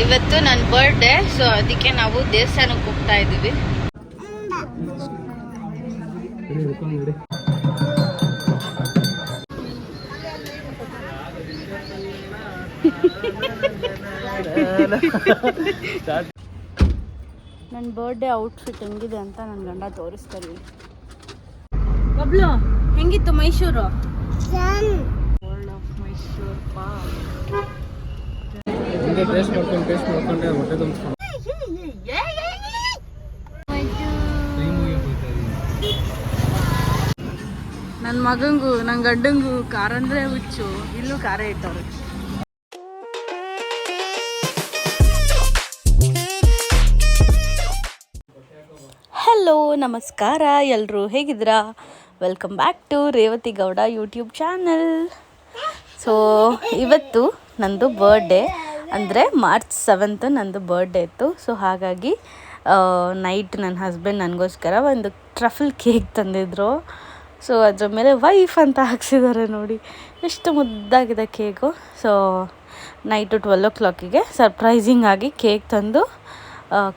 ಇವತ್ತು ನನ್ನ birthday, so ಅದಕ್ಕೆ ನಾವು ದೇವಸ್ಥಾನಕ್ಕೆ ಹೋಗ್ತಾ ಇದ್ದೀವಿ. ನನ್ನ ಬರ್ಡೇ ಔಟ್ಫಿಟ್ ಹೆಂಗಿದೆ ಅಂತ ನನ್ನ ಗಂಡ ತೋರಿಸ್ತಾರೆ. ಬಬ್ಲು, ಹೆಂಗಿತ್ತು ಮೈಸೂರು? ವರ್ಲ್ಡ್ ಆಫ್ ಮೈಸೂರು ನನ್ನ ಮಗಂಗೂ ನನ್ನ ಗಂಡಂಗೂ ಖಾರ ಅಂದ್ರೆ ಹುಚ್ಚು. ಇಲ್ಲೂ ಖಾರ ಇಟ್ಟವ್ರು. ಹಲೋ, ನಮಸ್ಕಾರ ಎಲ್ಲರೂ, ಹೇಗಿದ್ದೀರಾ? Welcome back to Revathi Gowda YouTube channel. So ಇವತ್ತು ನಂದು ಬರ್ಡೇ, ಅಂದರೆ March 7th ನಂದು ಬರ್ಡೇ ಇತ್ತು. ಸೊ ಹಾಗಾಗಿ ನೈಟ್ ನನ್ನ ಹಸ್ಬೆಂಡ್ ನನಗೋಸ್ಕರ ಒಂದು ಟ್ರಫಲ್ ಕೇಕ್ ತಂದಿದ್ರು. ಸೊ ಅದ್ರ ಮೇಲೆ ವೈಫ್ ಅಂತ ಹಾಕ್ಸಿದ್ದಾರೆ ನೋಡಿ, ಎಷ್ಟು ಮುದ್ದಾಗಿದೆ cake. So night 12 o'clock surprising ಆಗಿ ಕೇಕ್ ತಂದು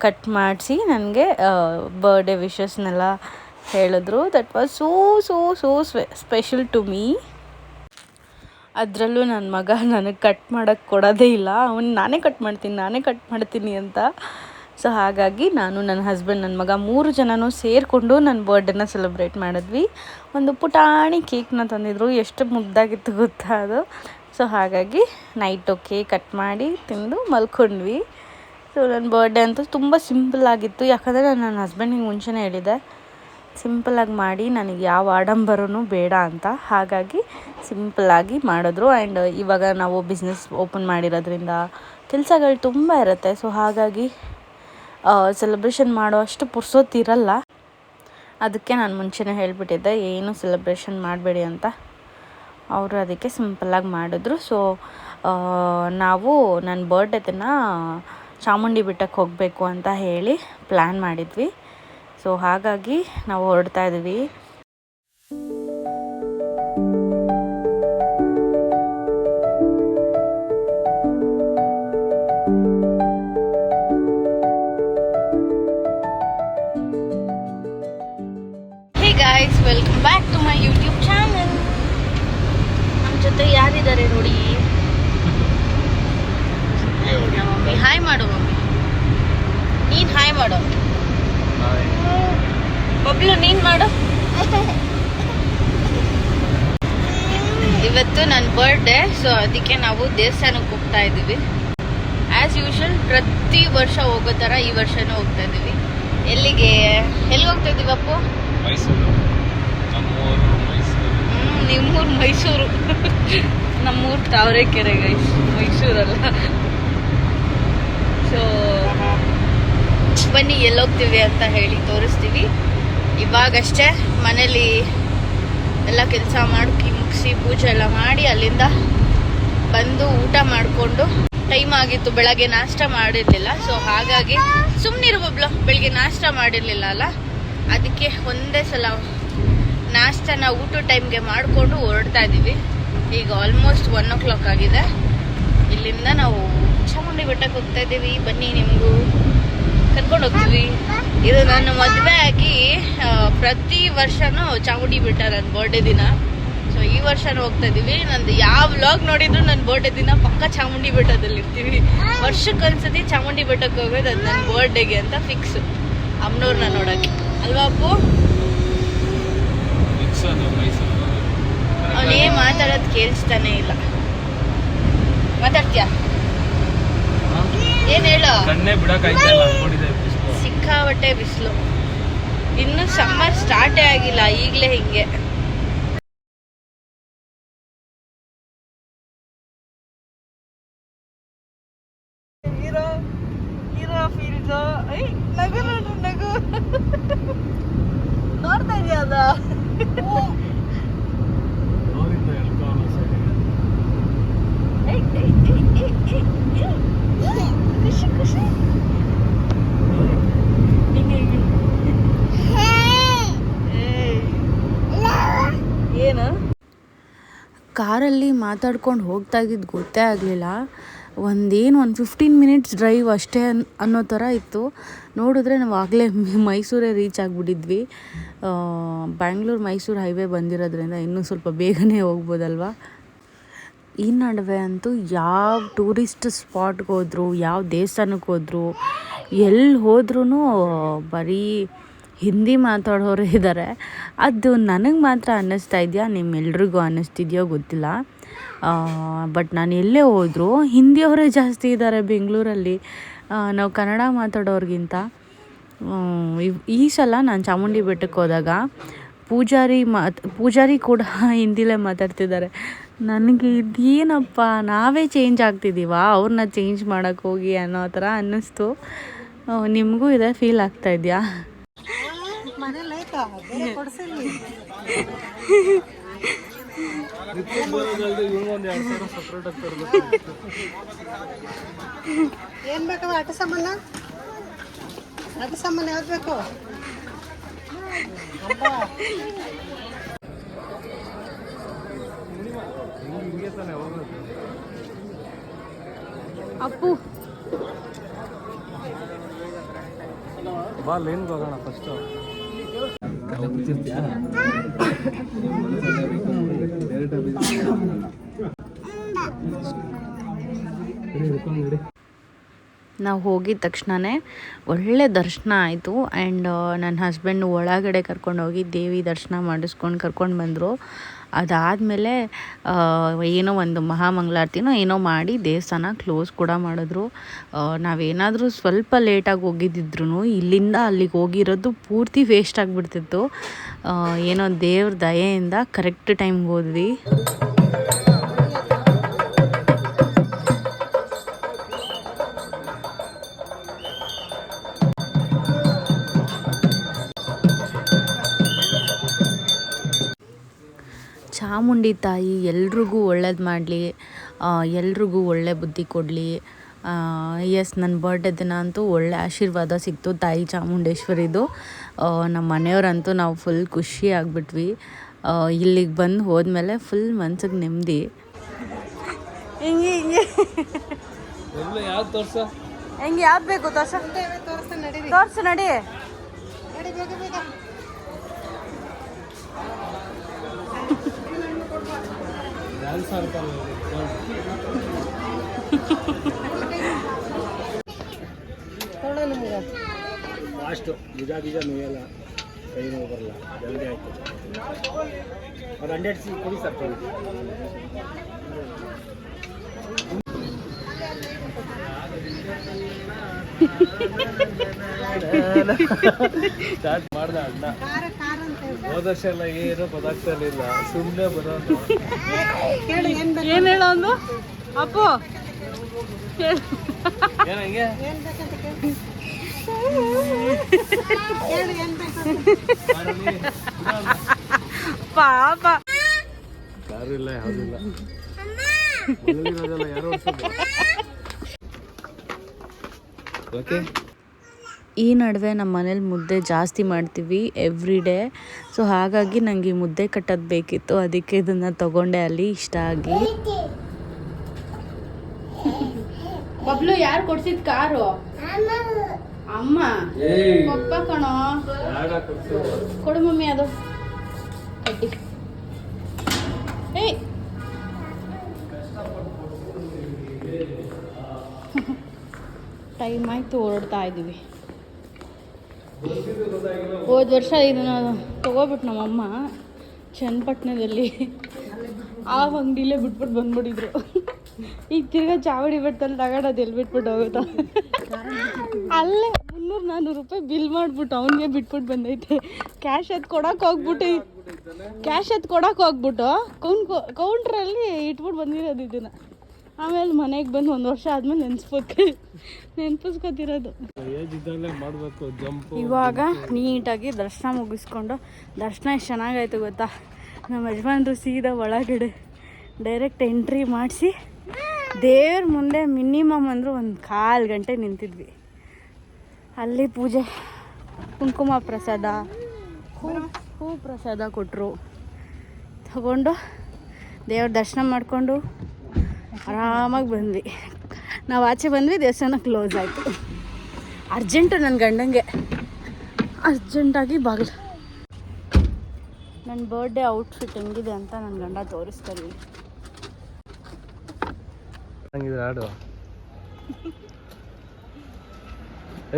ಕಟ್ ಮಾಡಿಸಿ ನನಗೆ ಬರ್ಡೇ ವಿಶಸ್ನೆಲ್ಲ ಹೇಳಿದ್ರು. That was so special to me. ಅದರಲ್ಲೂ ನನ್ನ ಮಗ ನನಗೆ ಕಟ್ ಮಾಡೋಕ್ಕೆ ಕೊಡೋದೇ ಇಲ್ಲ. ಅವನು ನಾನೇ ಕಟ್ ಮಾಡ್ತೀನಿ ಅಂತ. ಸೊ ಹಾಗಾಗಿ ನಾನು, ನನ್ನ ಹಸ್ಬೆಂಡ್, ನನ್ನ ಮಗ 3 ಜನನೂ ಸೇರಿಕೊಂಡು ನನ್ನ ಬರ್ಡೇನ ಸೆಲೆಬ್ರೇಟ್ ಮಾಡಿದ್ವಿ. ಒಂದು ಪುಟಾಣಿ ಕೇಕ್ನ ತಂದಿದ್ರು, ಎಷ್ಟು ಮುದ್ದಾಗಿತ್ತು ಗೊತ್ತಾ ಅದು. ಸೊ ಹಾಗಾಗಿ ನೈಟು ಕೇಕ್ ಕಟ್ ಮಾಡಿ ತಿಂದು ಮಲ್ಕೊಂಡ್ವಿ. ಸೊ ನನ್ನ ಬರ್ಡೇ ಅಂತೂ ತುಂಬ ಸಿಂಪಲ್ಲಾಗಿತ್ತು. ಯಾಕಂದರೆ ನಾನು ನನ್ನ ಹಸ್ಬೆಂಡಿಗೆ ಮುಂಚೆನೇ ಹೇಳಿದ್ದೆ, ಸಿಂಪಲ್ಲಾಗಿ ಮಾಡಿ, ನನಗೆ ಯಾವ ಆಡಂಬರನೂ ಬೇಡ ಅಂತ. ಹಾಗಾಗಿ ಸಿಂಪಲ್ಲಾಗಿ ಮಾಡಿದ್ರು. ಆ್ಯಂಡ್ ಇವಾಗ ನಾವು ಬಿಸ್ನೆಸ್ ಓಪನ್ ಮಾಡಿರೋದ್ರಿಂದ ಕೆಲಸಗಳು ತುಂಬ ಇರುತ್ತೆ. ಸೊ ಹಾಗಾಗಿ ಸೆಲೆಬ್ರೇಷನ್ ಮಾಡೋ ಅಷ್ಟು ಪುರ್ಸೊತ್ತಿರಲ್ಲ. ಅದಕ್ಕೆ ನಾನು ಮುಂಚೆನೇ ಹೇಳಿಬಿಟ್ಟಿದ್ದೆ, ಏನು ಸೆಲೆಬ್ರೇಷನ್ ಮಾಡಬೇಡಿ ಅಂತ. ಅವರು ಅದಕ್ಕೆ ಸಿಂಪಲ್ಲಾಗಿ ಮಾಡಿದ್ರು. ಸೊ ನಾವು ನನ್ನ ಬರ್ಡೇ ದಿನ ಚಾಮುಂಡಿ ಬೆಟ್ಟಕ್ಕೆ ಹೋಗಬೇಕು ಅಂತ ಹೇಳಿ ಪ್ಲ್ಯಾನ್ ಮಾಡಿದ್ವಿ. ಸೊ ಹಾಗಾಗಿ ನಾವು ಹೊರಡ್ತಾ ಇದ್ವಿ. Hey guys, welcome back to my YouTube channel. ನಮ್ಮ ಜೊತೆ ಯಾರಿದ್ದಾರೆ ನೋಡಿ. ಮಮ್ಮಿ ಹಾಯ್ ಮಾಡು. ಮಮ್ಮಿ ನೀನು ಹಾಯ್ ಮಾಡು. ಬಬ್ಲು ನೀನು ಮಾಡು. ಇವತ್ತು ನನ್ನ ಬರ್ಡೇ, ಸೊ ಅದಕ್ಕೆ ನಾವು ದೇವಸ್ಥಾನಕ್ಕೆ ಹೋಗ್ತಾ ಇದ್ದೀವಿ. ಆ್ಯಸ್ ಯೂಶುವಲ್ ಪ್ರತಿ ವರ್ಷ ಹೋಗೋ ಥರ ಈ ವರ್ಷನೂ ಹೋಗ್ತಾ ಇದ್ದೀವಿ. ಎಲ್ಲಿಗೆ ಹೋಗ್ತಾ ಇದ್ದೀವಿ ಅಪ್ಪು? ಮೈಸೂರು. ನಿಮ್ಮೂರು ಮೈಸೂರು. ನಮ್ಮೂರು ತಾವರೆಕೆರೆ ಗೈಸ್, ಮೈಸೂರಲ್ಲ. ಸೊ ಬನ್ನಿ ಎಲ್ಲೋಗ್ತೀವಿ ಅಂತ ಹೇಳಿ ತೋರಿಸ್ತೀವಿ. ಇವಾಗಷ್ಟೇ ಮನೇಲಿ ಎಲ್ಲ ಕೆಲಸ ಮಾಡಿ ಮುಗಿಸಿ ಪೂಜೆ ಎಲ್ಲ ಮಾಡಿ ಅಲ್ಲಿಂದ ಬಂದು ಊಟ ಮಾಡಿಕೊಂಡು ಟೈಮ್ ಆಗಿತ್ತು. ಬೆಳಗ್ಗೆ ನಾಷ್ಟ ಮಾಡಿರಲಿಲ್ಲ. ಸೊ ಹಾಗಾಗಿ ಸುಮ್ಮನಿರು ಬಬ್ಲು, ಬೆಳಗ್ಗೆ ನಾಷ್ಟ ಮಾಡಿರಲಿಲ್ಲ ಅಲ್ಲ, ಅದಕ್ಕೆ ಒಂದೇ ಸಲ ನಾಷ್ಟನ ಊಟ ಟೈಮ್ಗೆ ಮಾಡಿಕೊಂಡು ಹೊರಡ್ತಾ ಇದ್ದೀವಿ. ಈಗ ಆಲ್ಮೋಸ್ಟ್ 1 o'clock ಆಗಿದೆ. ಇಲ್ಲಿಂದ ನಾವು ಚಾಮುಂಡಿ ಬೆಟ್ಟಕ್ಕೆ ಹೋಗ್ತಾ ಇದ್ದೀವಿ. ಬನ್ನಿ, ನಿಮಗೂ ಕರ್ಕೊಂಡು ಹೋಗ್ತೀವಿ. ಇದು ನಾನು ಮದುವೆ ಆಗಿ ಪ್ರತಿ ವರ್ಷನೂ ಚಾಮುಂಡಿ ಬೆಟ್ಟ ನನ್ನ ಬರ್ಡೇ ದಿನ. ಸೊ ಈ ವರ್ಷನೂ ಹೋಗ್ತಾ ಇದ್ದೀವಿ. ನಂದು ಯಾವ ವ್ಲಾಗ್ ನೋಡಿದ್ರು ನನ್ನ ಬರ್ಡೇ ದಿನ ಪಕ್ಕ ಚಾಮುಂಡಿ ಬೆಟ್ಟದಲ್ಲಿ ಇರ್ತೀವಿ. ವರ್ಷಕ್ಕೊಂದ್ಸತಿ ಚಾಮುಂಡಿ ಬೆಟ್ಟಕ್ಕೆ ಹೋಗೋದು, ಅದು ನನ್ನ ಬರ್ಡೇಗೆ ಅಂತ ಫಿಕ್ಸ್. ಅಮ್ಮನವ್ರನ್ನ ನೋಡೋಕ್ಕೆ ಅಲ್ವಾ ಅಪ್ಪು? ಅವನೇ ಮಾತಾಡೋದು ಕೇಳಿಸ್ತಾನೆ ಇಲ್ಲ. ಮಾತಾಡ್ತೀಯಾ? ಏನ್ ಹೇಳು? ಸಿಕ್ಕಾಬಟ್ಟೆ ಬಿಸಿಲು. ಇನ್ನು ಸಮ್ಮರ್ ಸ್ಟಾರ್ಟೇ ಆಗಿಲ್ಲ, ಈಗಲೇ ಹಿಂಗೆ. ನಗು ನೋಡ್ತಾ ಇದೆಯಾ ಅದ? ಖುಷಿ ಖುಷಿ. ಏನು ಕಾರಲ್ಲಿ ಮಾತಾಡ್ಕೊಂಡು ಹೋಗ್ತಾ ಇದ್ದಿದ್ದು ಗೊತ್ತೇ ಆಗಲಿಲ್ಲ. ಒಂದು 15 ಮಿನಿಟ್ಸ್ ಡ್ರೈವ್ ಅಷ್ಟೇ ಅನ್ನೋ ಥರ ಇತ್ತು. ನೋಡಿದ್ರೆ ನಾವು ಆಗಲೇ ಮೈಸೂರೇ ರೀಚ್ ಆಗಿಬಿಟ್ಟಿದ್ವಿ. ಬ್ಯಾಂಗ್ಳೂರು ಮೈಸೂರು ಹೈವೇ ಬಂದಿರೋದ್ರಿಂದ ಇನ್ನೂ ಸ್ವಲ್ಪ ಬೇಗನೆ ಹೋಗ್ಬೋದಲ್ವ. ಈ ನಡುವೆ ಅಂತೂ ಯಾವ ಟೂರಿಸ್ಟ್ ಸ್ಪಾಟ್ಗೆ ಹೋದ್ರು, ಯಾವ ದೇವಸ್ಥಾನಕ್ಕೆ ಹೋದ್ರು, ಎಲ್ಲಿ ಹೋದ್ರೂ ಬರೀ ಹಿಂದಿ ಮಾತಾಡೋರು ಇದ್ದಾರೆ. ಅದು ನನಗೆ ಮಾತ್ರ ಅನ್ನಿಸ್ತಾ ಇದೆಯಾ, ನಿಮ್ಮೆಲ್ರಿಗೂ ಅನ್ನಿಸ್ತಿದೆಯೋ ಗೊತ್ತಿಲ್ಲ. ಬಟ್ ನಾನು ಎಲ್ಲೇ ಹೋದರೂ ಹಿಂದಿಯವರೇ ಜಾಸ್ತಿ ಇದ್ದಾರೆ ಬೆಂಗಳೂರಲ್ಲಿ, ನಾವು ಕನ್ನಡ ಮಾತಾಡೋರಿಗಿಂತ. ಈ ಸಲ ನಾನು ಚಾಮುಂಡಿ ಬೆಟ್ಟಕ್ಕೆ ಹೋದಾಗ ಪೂಜಾರಿ ಕೂಡ ಹಿಂದಿಲೇ ಮಾತಾಡ್ತಿದ್ದಾರೆ. ನನಗೆ ಇದೇನಪ್ಪ, ನಾವೇ ಚೇಂಜ್ ಆಗ್ತಿದ್ದೀವ ಅವ್ರನ್ನ ಚೇಂಜ್ ಮಾಡೋಕ್ಕೆ ಹೋಗಿ ಅನ್ನೋ ಥರ ಅನ್ನಿಸ್ತು. ನಿಮಗೂ ಇದೇ ಫೀಲ್ ಆಗ್ತಾ ಇದೆಯಾ? ಏನು ಬೇಕವ? ಆಟ ಸಾಮಾನ ಯಾವ್ದು ಬೇಕು? ಅಪ್ಪು ಬಾ ಲೇನ್ ಹೋಗೋಣ ಫಸ್ಟ್. ನಾವು ಹೋಗಿದ ತಕ್ಷಣವೇ ಒಳ್ಳೆ ದರ್ಶನ ಆಯಿತು. ಆ್ಯಂಡ್ ನನ್ನ ಹಸ್ಬೆಂಡ್ ಒಳಗಡೆ ಕರ್ಕೊಂಡೋಗಿ ದೇವಿ ದರ್ಶನ ಮಾಡಿಸ್ಕೊಂಡು ಕರ್ಕೊಂಡು ಬಂದರು. ಅದಾದಮೇಲೆ ಏನೋ ಒಂದು ಮಹಾಮಂಗಳಾರತಿನೋ ಏನೋ ಮಾಡಿ ದೇವಸ್ಥಾನ ಕ್ಲೋಸ್ ಕೂಡ ಮಾಡಿದ್ರು. ನಾವೇನಾದರೂ ಸ್ವಲ್ಪ ಲೇಟಾಗಿ ಹೋಗಿದ್ದಿದ್ರು ಇಲ್ಲಿಂದ ಅಲ್ಲಿಗೆ ಹೋಗಿರೋದು ಪೂರ್ತಿ ವೇಸ್ಟ್ ಆಗಿಬಿಡ್ತಿತ್ತು. ಏನೋ ದೇವ್ರ ದಯೆಯಿಂದ ಕರೆಕ್ಟ್ ಟೈಮ್ಗೆ ಹೋದ್ವಿ. ಚಾಮುಂಡಿ ತಾಯಿ ಎಲ್ರಿಗೂ ಒಳ್ಳೇದು ಮಾಡಲಿ, ಎಲ್ರಿಗೂ ಒಳ್ಳೆ ಬುದ್ಧಿ ಕೊಡಲಿ. ನನ್ನ ಬರ್ಡೇ ದಿನ ಅಂತೂ ಒಳ್ಳೆ ಆಶೀರ್ವಾದ ಸಿಕ್ತು ತಾಯಿ ಚಾಮುಂಡೇಶ್ವರಿದು. ನಮ್ಮ ಮನೆಯವರಂತೂ ನಾವು ಫುಲ್ ಖುಷಿ ಆಗಿಬಿಟ್ವಿ. ಇಲ್ಲಿಗೆ ಬಂದು ಹೋದ್ಮೇಲೆ ಫುಲ್ ಮನ್ಸಿಗೆ ನೆಮ್ಮದಿ. ಹಿಂಗೆ ಯಾವ್ದು ಬೇಕು ತೋರ್ಸು ನಡಿ. ಫಾಸ್ಟು ಬೀಜ ನೋಯಲ್ಲ, ಕೈ ನೋವು ಬರಲ್ಲ, ಜಲ್ದಿ ಆಯಿತು. ಒಂದು 100 ಕೊಡಿ ಸರ್. ಸ್ಟಾರ್ಟ್ ಮಾಡ್ದ ಅಣ್ಣ. ಹೋದ ವರ್ಷ ಎಲ್ಲ ಏನೋ ಗೊತ್ತಾಗ್ತಿರ್ಲಿಲ್ಲ, ಸುಮ್ಮನೆ ಬರೋದು. ಏನು ಹೇಳೋದು ಅಪ್ಪು? ಏನಂಗೆ ಪಾಪ ಯಾರು ಇಲ್ಲ, ಯಾವುದಿಲ್ಲ. ಯಾರು ಓಕೆ. ಈ ನಡುವೆ ನಮ್ಮ ಮನೇಲಿ ಮುದ್ದೆ ಜಾಸ್ತಿ ಮಾಡ್ತೀವಿ ಎವ್ರಿ ಡೇ. ಸೊ ಹಾಗಾಗಿ ನನಗೆ ಮುದ್ದೆ ಕಟ್ಟೋದು ಬೇಕಿತ್ತು, ಅದಕ್ಕೆ ಇದನ್ನು ತೊಗೊಂಡೆ ಅಲ್ಲಿ ಇಷ್ಟ ಆಗಿ. ಬಬ್ಲು ಯಾರು ಕೊಡ್ಸಿದ್ ಕಾರು? ಅಮ್ಮ. ಪಪ್ಪ ಕಣೋ, ಕೊಡು ಮಮ್ಮಿ ಅದು ಕಟ್ಟಿ. ಏಯ್ ಟೈಮ್ ಆಯ್ತು, ಹೊರಡ್ತಾ ಇದ್ದೀವಿ. ಹೋದ ವರ್ಷ ಇದನ್ನು ತೊಗೋಬಿಟ್ಟು ನಮ್ಮಮ್ಮ ಚನ್ನಪಟ್ಟಣದಲ್ಲಿ ಆ ಅಂಗಡಿಲೇ ಬಿಟ್ಬಿಟ್ಟು ಬಂದ್ಬಿಟ್ಟಿದ್ರು. ಈಗ ತಿರ್ಗಾ ಚಾವಡಿ ಬೆಟ್ಟದಲ್ಲಿ ತಗೊಂಡೋದು ಎಲ್ಲಿ ಬಿಟ್ಬಿಟ್ಟು ಹೋಗುತ್ತಾ? ಅಲ್ಲೇ 300-400 ರೂಪಾಯಿ ಬಿಲ್ ಮಾಡಿಬಿಟ್ಟು ಅವನಿಗೆ ಬಿಟ್ಬಿಟ್ಟು ಬಂದೈತೆ. ಕ್ಯಾಶ್ ಎತ್ತು ಕೊಡೋಕೆ ಹೋಗ್ಬಿಟ್ಟು ಕೌಂಟ್ರಲ್ಲಿ ಇಟ್ಬಿಟ್ಟು ಬಂದಿರೋದು ಇದನ್ನು. ಆಮೇಲೆ ಮನೆಗೆ ಬಂದು 1 ವರ್ಷ ಆದ್ಮೇಲೆ ನೆನ್ಪಿಸ್ಕೊತಿರೋದು. ಇವಾಗ ನೀಟಾಗಿ ದರ್ಶನ ಮುಗಿಸ್ಕೊಂಡು, ದರ್ಶನ ಎಷ್ಟು ಚೆನ್ನಾಗಾಯ್ತು ಗೊತ್ತಾ? ನಮ್ಮ ಯಜಮಾನ್ರು ಸೀದಾ ಒಳಗಡೆ ಡೈರೆಕ್ಟ್ ಎಂಟ್ರಿ ಮಾಡಿಸಿ ದೇವ್ರ ಮುಂದೆ ಮಿನಿಮಮ್ ಅಂದರೂ 1/4 ಗಂಟೆ ನಿಂತಿದ್ವಿ. ಅಲ್ಲಿ ಪೂಜೆ, ಕುಂಕುಮ ಪ್ರಸಾದ, ಹೂ ಪ್ರಸಾದ ಕೊಟ್ಟರು. ತಗೊಂಡು ದೇವ್ರ ದರ್ಶನ ಮಾಡಿಕೊಂಡು ಆರಾಮಾಗಿ ಬಂದ್ವಿ. ನಾವು ಆಚೆ ಬಂದ್ವಿ, ದೇವಸ್ಥಾನ ಕ್ಲೋಸ್ ಆಯಿತು. ಅರ್ಜೆಂಟು ನನ್ನ ಗಂಡಂಗೆ, ಅರ್ಜೆಂಟಾಗಿ ಬಾಗಿಲು. ನನ್ನ ಬರ್ಡೇ ಔಟ್ಫಿಟ್ ಹೆಂಗಿದೆ ಅಂತ ನನ್ನ ಗಂಡ ತೋರಿಸ್ತಾರೆ. ಆಡು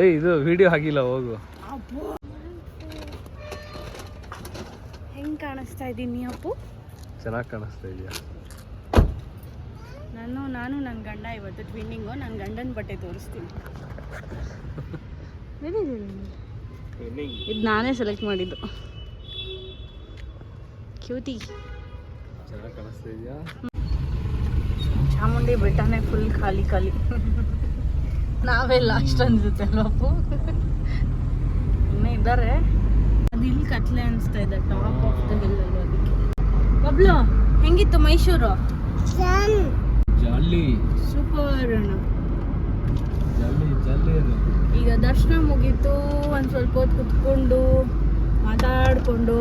ಏಯ್, ಇದು ವಿಡಿಯೋ ಆಗಿಲ್ಲ, ಹೋಗು. ಹೆಂಗೆ ಕಾಣಿಸ್ತಾ ಇದ್ದೀನಿ ಅಪ್ಪು? ಚೆನ್ನಾಗಿ ಕಾಣಿಸ್ತಾ ಇದೆಯಾ? ನಾನು ನನ್ನ ಗಂಡ ಇವತ್ತು ಟ್ವಿನ್ನಿಂಗು. ನನ್ನ ಗಂಡನ ಬಟ್ಟೆ ತೋರಿಸ್ತೀನಿ. ಇದು ನಾನೇ ಸೆಲೆಕ್ಟ್ ಮಾಡಿದ್ದು. ಕ್ಯೂಟಿ, ಚೆನ್ನಾಗಿ ಕಾಣಿಸ್ತಾ ಇದೆಯಾ? ಚಾಮುಂಡಿ ಬೆಟ್ಟನೇ ಫುಲ್ ಖಾಲಿ ಖಾಲಿ. ನಾವೇ ಲಾಸ್ಟ್ ಅನ್ಸುತ್ತೆ ಅಲ್ವಪ್ಪು? ಇನ್ನೂ ಇದ್ದಾರೆ. ಅದು ಇಲ್ಲಿ ಕತ್ಲೆ ಅನಿಸ್ತಾ ಇದೆ, ಟಾಪ್ ಆಫ್ ದ ಹಿಲ್ ಅಲ್ವ, ಅದಕ್ಕೆ. ಬಬ್ಲು, ಹೆಂಗಿತ್ತು ಮೈಸೂರು? ಜಾಲಿ ಸೂಪರ್ ಅಣ್ಣ. ಜಾಲಿ. ಈಗ ದರ್ಶನ ಮುಗೀತು, ಒಂದು ಸ್ವಲ್ಪ ಹೊತ್ತು ಕುತ್ಕೊಂಡು ಮಾತಾಡಿಕೊಂಡು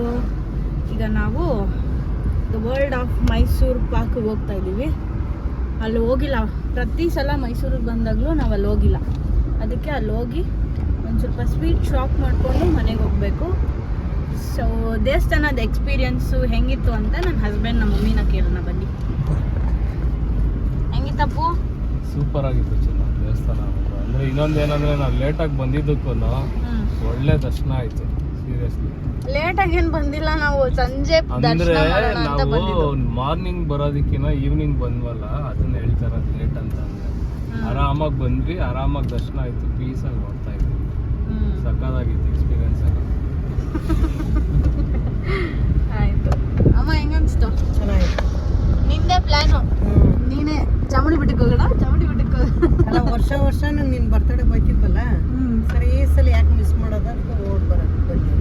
ಈಗ ನಾವು ದ ವರ್ಲ್ಡ್ ಆಫ್ ಮೈಸೂರು ಪಾರ್ಕ್ಗೆ ಹೋಗ್ತಾ ಇದ್ದೀವಿ. ಅಲ್ಲಿ ಹೋಗಿಲ್ಲ, ಪ್ರತಿ ಸಲ ಮೈಸೂರಿಗೆ ಬಂದಾಗಲೂ ನಾವು ಅಲ್ಲಿ ಹೋಗಿಲ್ಲ. ಅದಕ್ಕೆ ಅಲ್ಲಿ ಹೋಗಿ ಒಂದು ಸ್ವಲ್ಪ ಸ್ವೀಟ್ ಶಾಪ್ ಮಾಡಿಕೊಂಡು ಮನೆಗೆ ಹೋಗಬೇಕು. ಸೊ ದೇವಸ್ಥಾನದ ಎಕ್ಸ್ಪೀರಿಯನ್ಸು ಹೆಂಗಿತ್ತು ಅಂತ ನನ್ನ ಹಸ್ಬೆಂಡ್ ನಮ್ಮ ಮಮ್ಮಿನ ಕೇಳೋಣ ಬನ್ನಿ. ಹೆಂಗಿತ್ತಪ್ಪು? ಸೂಪರ್ ಆಗಿತ್ತು, ಚೆನ್ನಾಗಿ ದೇವಸ್ಥಾನ. ಅಂದರೆ ಇನ್ನೊಂದು ಏನಂದರೆ ನಾವು ಲೇಟಾಗಿ ಬಂದಿದ್ದಕ್ಕೂ ಒಳ್ಳೆ ದರ್ಶನ ಆಯಿತು. ಸೀರಿಯಸ್ಲಿ ಲೇಟಾಗಿ ಏನು ಬಂದಿಲ್ಲ, ನಾವು ಸಂಜೆ ಅಂದರೆ ನಾವು ಬಂದಿದ್ದು. ಮಾರ್ನಿಂಗ್ ಬರೋದಕ್ಕಿಂತ ಈವ್ನಿಂಗ್ ಬಂದ್ವಲ್ಲ, ಅದನ್ನ ಹೇಳ್ತಾರೆ ಲೇಟ್ ಅಂತ. ಅಂದರೆ ಆರಾಮಾಗಿ ಬಂದ್ವಿ, ಆರಾಮಾಗಿ ದರ್ಶನ ಆಯಿತು, ಪೀಸಾಗಿ ನೋಡ್ತಾ ಇದ್ವಿ. ಸಕ್ಕತ್ತಾಗಿತ್ತು ಎಕ್ಸ್ಪೀರಿಯನ್ಸ್ ಎಲ್ಲ. ಆಯಿತು ಅಮ್ಮ, ಹೆಂಗನ್ಸ್ತು? ಚೆನ್ನಾಗಿತ್ತು. ನಿಂದೇ ಪ್ಲ್ಯಾನು, ನೀನೇ ಚಾಮುಂಡಿ ಬೆಟ್ಟಕ್ಕೆ ಹೋಗೋಣ. ಚಾಮುಂಡಿ ಬೆಟ್ಟಕ್ಕೆ ಅಲ್ಲ, ವರ್ಷ ನಿನ್ನ ಬರ್ತಡೇ ಬೈತಿದ್ವಲ್ಲ, ಸರಿ ಈ ಸಲ ಯಾಕೆ ಮಿಸ್ ಮಾಡೋದು ಅಂತ ಓಡ್ ಬರೋದು ಬನ್ನಿ.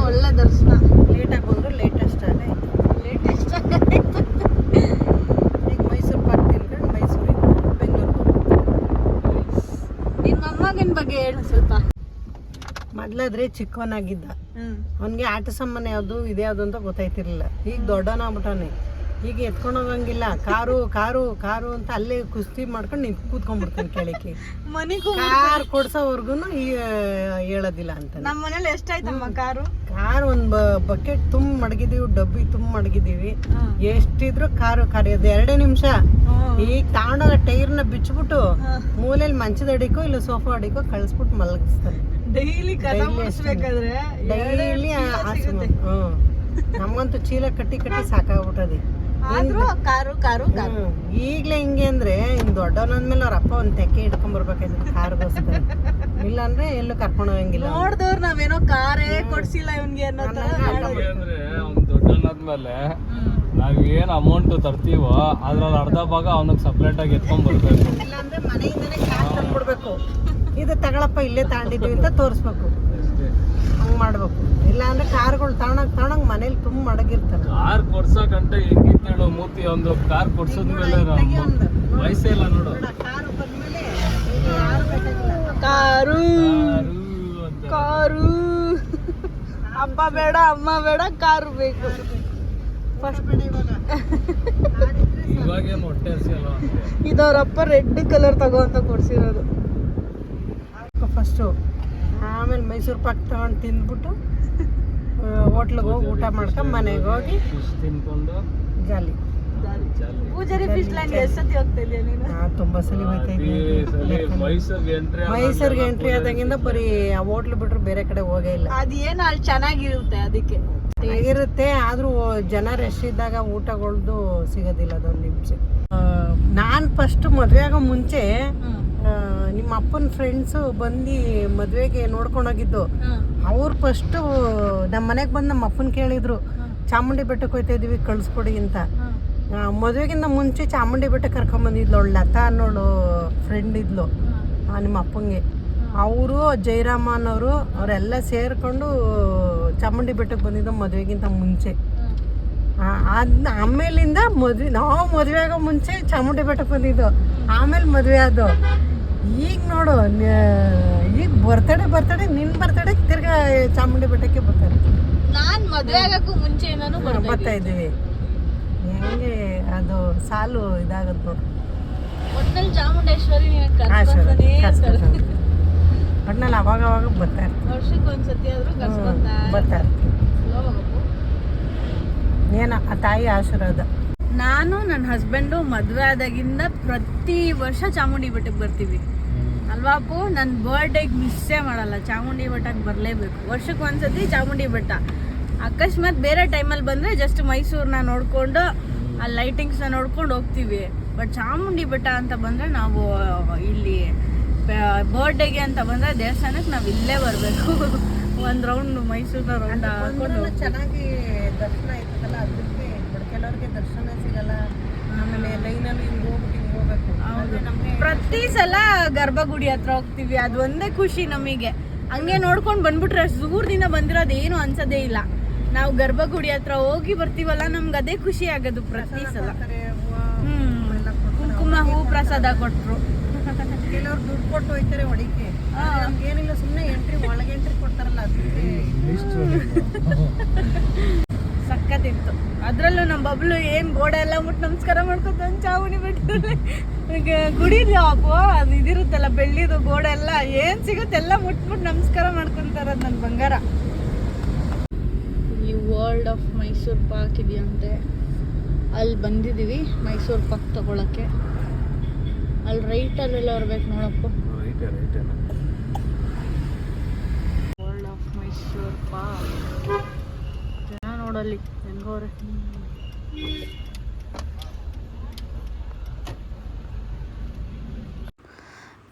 ಒಳ್ಳೆ ದರ್ಶನ. ಲೇಟಾಗಿ ಬಂದ್ರು ಲೇಟೆಸ್ಟ್ ಅಲ್ಲೇ. ಲೇಟೆಸ್ಟ್ ಈಗ ಮೈಸೂರು ಪಾರ್ಕ್ ತಿನ್ಕೊಂಡು ಮೈಸೂರಿಗೆ ಬೆಂಗಳೂರಿಗೆ ನಿನ್ನ ಮೊಮ್ಮಗನ ಬಗ್ಗೆ ಹೇಳು ಸ್ವಲ್ಪ. ಮೊದ್ಲಾದ್ರೆ ಚಿಕ್ಕವನಾಗಿದ್ದ, ಅವನಿಗೆ ಆಟ ಸಾಮಾನು ಯಾವುದು ಇದ್ಯಾವುದು ಅಂತ ಗೊತ್ತಾಯ್ತಿರ್ಲಿಲ್ಲ. ಈಗ ದೊಡ್ಡವನಾಗ್ಬಿಟ್ಟಾನೆ. ಈಗ ಎತ್ಕೊಂಡು ಹೋಗಂಗಿಲ್ಲ. ಕಾರು ಕಾರು ಕಾರು ಅಂತ ಅಲ್ಲೇ ಕುಸ್ತಿ ಮಾಡ್ಕೊಂಡು ನಿಂತು ಕೂತ್ಕೊಂಡ್ಬಿಡ್ತಾನೆ ಕೆಳಕ್ಕೆ. ಮನೆಗೂ ಕಾರ್ ಕೊಡ್ಸೋವರ್ಗು ಹೇಳೋದಿಲ್ಲ ಅಂತ. ನಮ್ಮ ಮನೇಲಿ ಎಷ್ಟಾಯ್ತಮ್ಮ ಕಾರು? ಕಾರ್ ಒಂದು ಬಕೆಟ್ ತುಂಬ ಮಡಗಿದೀವಿ, ಡಬ್ಬಿ ತುಂಬ ಮಡಗಿದೀವಿ. ಎಷ್ಟಿದ್ರು ಕಾರು ಕರೆಯೋದು 2 ನಿಮಿಷ. ಈಗ ತಗೊಂಡೋಗ ಟೈರ್ನ ಬಿಚ್ಬಿಟ್ಟು ಮೂಲೆಯಲ್ಲಿ ಮಂಚದ ಅಡಿಕೋ ಇಲ್ಲ ಸೋಫಾ ಅಡಿಕೋ ಕಳಿಸ್ಬಿಟ್ಟು ಮಲಗಿಸ್ತಾನೆ. ಡೈಲಿ ಡೈಲಿ ನಮ್ಗಂತೂ ಚೀಲ ಕಟ್ಟಿ ಸಾಕಾಗ್ಬಿಟ್ಟದೆ. ಈಗ್ಲೇ ಹಿಂಗೆ ಅಂದ್ರೆ ಇನ್ ದೊಡ್ಡವನಂದ್ಮೇಲೆ ಅವ್ರ ಅಪ್ಪ ಒಂದ್ ತೆಕ್ಕೆ ಹಿಡ್ಕೊಂಡ್ಬರ್ಬೇಕಾಯ್ತು ಕಾರ್ಗೋಸ್ಕರ. ಇಲ್ಲಾಂದ್ರೆ ಎಲ್ಲೂ ಕರ್ಕೊಂಡು ಹೋಗಂಗಿಲ್ಲ. ನೋಡಿದವ್ರು ನಾವೇನೋ ಕಾರೇ ಕೊಡ್ಸಿಲ್ಲ ಇವನ್ಗೆ ಅನ್ನೋ ತರ. ಅಂದ್ರೆ ಅವ್ನು ದೊಡ್ಡವನಾದ್ಮೇಲೆ ನಾವ್ ಏನ್ ಅಮೌಂಟ್ ತರ್ತೀವೋ ಅದ್ರಲ್ಲಿ ಅರ್ಧ ಭಾಗ ಅವನಿಗೆ ಸಪ್ರೇಟ್ ಆಗಿ ಎತ್ಕೊಂಡ್ ಬರ್ಬೇಕು. ಇಲ್ಲಾಂದ್ರೆ ಮನೆಯಿಂದನೇ ಕಾರ್ ತಂದ್ಬಿಡ್ಬೇಕು. ಇದು ತಗೊಳಪ್ಪ ಇಲ್ಲೇ ತಗೊಂಡಿದ್ವಿ ಅಂತ ತೋರಿಸ್ಬೇಕು. ಹಂಗ್ ಮಾಡ್ಬೇಕು. ಇಲ್ಲ ಅಂದ್ರೆ ಕಾರ್ಗಳು ತಗೊಂಡಂಗ್ ಮನೇಲಿ ತುಂಬ ಮಡಗಿರ್ತಾರೆ. ಕಾರ್ ಕೊಡ್ಸಕಂತ ಹೆಂಗಿತ್ತು ಹೇಳು ಮೂತಿ. ಒಂದು ಕಾರ್ ಕೊಡ್ಸದ್ಮೇಲೆ ವಯಸ್ಸೇ ಇಲ್ಲ ನೋಡು. ಕಾರು ಕಾರು ಅಪ್ಪ ಬೇಡ ಅಮ್ಮ ಬೇಡ, ಕಾರು ಬೇಕು. ಫಸ್ಟ್ ಇವಾಗ ಇವಾಗೇನು ಹೊಟ್ಟೆ ಹಸಿಯಲ್ಲ. ಇದವ್ರಪ್ಪ ರೆಡ್ ಕಲರ್ ತಗೋ ಅಂತ ಕೊಡ್ಸಿರೋದು ಫಸ್ಟು. ಆಮೇಲೆ ಮೈಸೂರು ಪಾಕ್ ತಗೊಂಡು ತಿಂದ್ಬಿಟ್ಟು ಹೋಟ್ಲಿಗೆ ಹೋಗಿ ಊಟ ಮಾಡ್ಕೊಂಡು ಮನೆಗೆ ಹೋಗಿ ಫಿಶ್ ತಿನ್ಕೊಂಡು ಜಾಲಿ. ಪೂಜಾರಿ ಫಿಶ್ ಲ್ಯಾಂಡ್ ಎಷ್ಟೊತ್ತಿ ಹೋಗ್ತಾ ಇದೆಯಾ ನೀನು? ತುಂಬ ಸಲ ಹೋಗ್ತಾ ಇದ್ದೀನಿ. ಮೈಸೂರಿಗೆ ಎಂಟ್ರಿ ಆದಾಗಿಂದ ಬರೀ ಆ ಹೋಟ್ಲು ಬಿಟ್ರೆ ಬೇರೆ ಕಡೆ ಹೋಗೇ ಇಲ್ಲ. ಅದೇನು ಅಲ್ಲಿ ಚೆನ್ನಾಗಿರುತ್ತೆ, ಅದಕ್ಕೆ ಇರುತ್ತೆ. ಆದ್ರೂ ಜನ ರಶ್ ಇದ್ದಾಗ ಊಟಗಳ್ದು ಸಿಗೋದಿಲ್ಲ. ಅದೊಂದು ನಿಮಿಷ. ನಾನು ಫಸ್ಟ್ ಮದುವೆ ಆಗೋ ಮುಂಚೆ ನಿಮ್ಮ ಅಪ್ಪನ ಫ್ರೆಂಡ್ಸು ಬಂದು ಮದುವೆಗೆ ನೋಡ್ಕೊಂಡೋಗಿದ್ದು. ಅವ್ರು ಫಸ್ಟು ನಮ್ಮ ಮನೆಗೆ ಬಂದು ನಮ್ಮ ಅಪ್ಪನ ಕೇಳಿದ್ರು, ಚಾಮುಂಡಿ ಬೆಟ್ಟಕ್ಕೆ ಹೋಗ್ತಾ ಇದೀವಿ ಕಳಿಸ್ಕೊಡಿ ಅಂತ. ಮದುವೆಗಿಂತ ಮುಂಚೆ ಚಾಮುಂಡಿ ಬೆಟ್ಟಕ್ಕೆ ಕರ್ಕೊಂಬಂದಿದ್ಲು ಅವಳು ಲತಾ ಅನ್ನೋಳು ಫ್ರೆಂಡ್ ಇದ್ಲು ನಿಮ್ಮ ಅಪ್ಪಂಗೆ. ಅವರು ಜಯರಾಮನವರು ಅವರೆಲ್ಲ ಸೇರಿಕೊಂಡು ಚಾಮುಂಡಿ ಬೆಟ್ಟಕ್ಕೆ ಬಂದಿದ್ದು ಮದುವೆಗಿಂತ ಮುಂಚೆ. ಆಮೇಲಿಂದ ನಾವು ಮದುವೆ ಆಗೋ ಮುಂಚೆ ಚಾಮುಂಡಿ ಬೆಟ್ಟಕ್ಕೆ ಬಂದಿದ್ದು, ಆಮೇಲೆ ಮದುವೆ ಆದೋ. ಈಗ ನೋಡು, ಈಗ ಬರ್ತಡೇ ನಿನ್ನ ಬರ್ತಡೇ ತಿರ್ಗಾ ಚಾಮುಂಡಿ ಬೆಟ್ಟಕ್ಕೆ ಬರ್ತಾರೆ. ನಾನು ಮದುವೆ ಆಗಕ್ಕೂ ಮುಂಚೆ ಬರ್ತಾ ಇದ್ದೀವಿ. ಹೆಂಗೆ ಅದು ಸಾಲು ಇದಾಗತ್ತೆ ನೋಡು. ಒಟ್ನಲ್ಲಿ ಚಾಮುಂಡೇಶ್ವರಿ ಒಟ್ನಲ್ಲಿ ಅವಾಗ ಬರ್ತಾ ಇರ್ತೀವಿ, ವರ್ಷಕ್ಕೆ ಒಂದ್ಸತಿ ಆದ್ರೂ ಬರ್ತಾ ಇರ್ತೀವಿ. ಏನ ಆ ತಾಯಿ ಆಶೀರ್ವಾದ. ನಾನು ನನ್ನ ಹಸ್ಬೆಂಡು ಮದುವೆ ಆದಾಗಿಂದ ಪ್ರತಿ ವರ್ಷ ಚಾಮುಂಡಿ ಬೆಟ್ಟಕ್ಕೆ ಬರ್ತೀವಿ ಅಲ್ವಾ ಅಪ್ಪು. ನನ್ನ ಬರ್ಡೇಗೆ ಮಿಸ್ಸೇ ಮಾಡಲ್ಲ, ಚಾಮುಂಡಿ ಬೆಟ್ಟಕ್ಕೆ ಬರಲೇಬೇಕು. ವರ್ಷಕ್ಕೆ ಒಂದ್ಸತಿ ಚಾಮುಂಡಿ ಬೆಟ್ಟ. ಅಕಸ್ಮಾತ್ ಬೇರೆ ಟೈಮಲ್ಲಿ ಬಂದರೆ ಜಸ್ಟ್ ಮೈಸೂರನ್ನ ನೋಡಿಕೊಂಡು ಆ ಲೈಟಿಂಗ್ಸ್ನ ನೋಡ್ಕೊಂಡು ಹೋಗ್ತೀವಿ. ಬಟ್ ಚಾಮುಂಡಿ ಬೆಟ್ಟ ಅಂತ ಬಂದರೆ ನಾವು ಇಲ್ಲಿ ಬರ್ಡೇಗೆ ಅಂತ ಬಂದರೆ ದೇವಸ್ಥಾನಕ್ಕೆ ನಾವು ಇಲ್ಲೇ ಬರಬೇಕು. ಒಂದು ರೌಂಡ್ ಮೈಸೂರಿನ ರೌಂಡ್ ಹಾಕೊಂಡು ಚೆನ್ನಾಗಿ ದರ್ಶನ ಆಯ್ತದಲ್ಲ, ಅದಕ್ಕೆ ಕೆಲವ್ರಿಗೆ ದರ್ಶನ ಸಿಗಲ್ಲ. ಆಮೇಲೆ ಲೈನಲ್ಲಿ ಹಿಂಗೆ ಹೋಗ್ಬೇಕು. ಪ್ರತಿ ಸಲ ಗರ್ಭಗುಡಿ ಹತ್ರ ಹೋಗ್ತೀವಿ, ಅದು ಒಂದೇ ಖುಷಿ ನಮಗೆ. ಹಂಗೆ ನೋಡ್ಕೊಂಡು ಬಂದ್ಬಿಟ್ರೆ ಅಷ್ಟು ದೂರದಿಂದ ಬಂದಿರೋದು ಏನು ಅನ್ಸೋದೇ ಇಲ್ಲ. ನಾವು ಗರ್ಭಗುಡಿ ಹತ್ರ ಹೋಗಿ ಬರ್ತೀವಲ್ಲ, ನಮ್ಗೆ ಅದೇ ಖುಷಿ ಆಗೋದು ಪ್ರತಿ ಸಲ. ಕುಂಕುಮ ಹೂ ಪ್ರಸಾದ ಕೊಟ್ಟರು, ಕೆಲವ್ರು ದುಡ್ಡು ಕೊಟ್ಟು ಹೋಯ್ತಾರೆ ಹೊಡಿಕೆ. ಏನಿಲ್ಲ, ಸುಮ್ಮನೆ ಒಳಗೆ ಎಂಟ್ರಿ ಕೊಡ್ತಾರಲ್ಲ, ಅದಕ್ಕೆ ಸಕ್ಕತ್ತಿತ್ತು. ಅದ್ರಲ್ಲೂ ನಮ್ಮ ಬಬ್ಲು ಏನ್ ಗೋಡೆ ಎಲ್ಲ ಮುಟ್ಟು ನಮಸ್ಕಾರ ಮಾಡ್ಕೊತ ಚಾವಣಿ ಬೆಟ್ಟದಲ್ಲಿ ಗುಡಿಲಿ ಅಪ್ಪು ಅದು ಇದಿರುತ್ತಲ್ಲ ಬೆಳ್ಳಿದು ಗೋಡೆ ಎಲ್ಲ ಏನ್ ಸಿಗುತ್ತೆ ಎಲ್ಲ ಮುಟ್ಬಿಟ್ಟು ನಮಸ್ಕಾರ ಮಾಡ್ಕೊಂತಾರ ನನ್ನ ಬಂಗಾರ. ಇಲ್ಲಿ ವರ್ಲ್ಡ್ ಆಫ್ ಮೈಸೂರು ಪಾಕ್ ಇದೆಯಂತೆ, ಅಲ್ಲಿ ಬಂದಿದ್ದೀವಿ ಮೈಸೂರು ಪಾಕ್ ತಗೊಳಕ್ಕೆ. ಅಲ್ಲಿ ರೈಟಲ್ಲೆಲ್ಲ ಬರ್ಬೇಕು ನೋಡಪ್ಪ. ವರ್ಲ್ಡ್ ಆಫ್ ಮೈಸೂರು ಪಾಕ್ ಜನ ನೋಡಲ್ಲಿ ಹೆಂಗವ್ರೆ.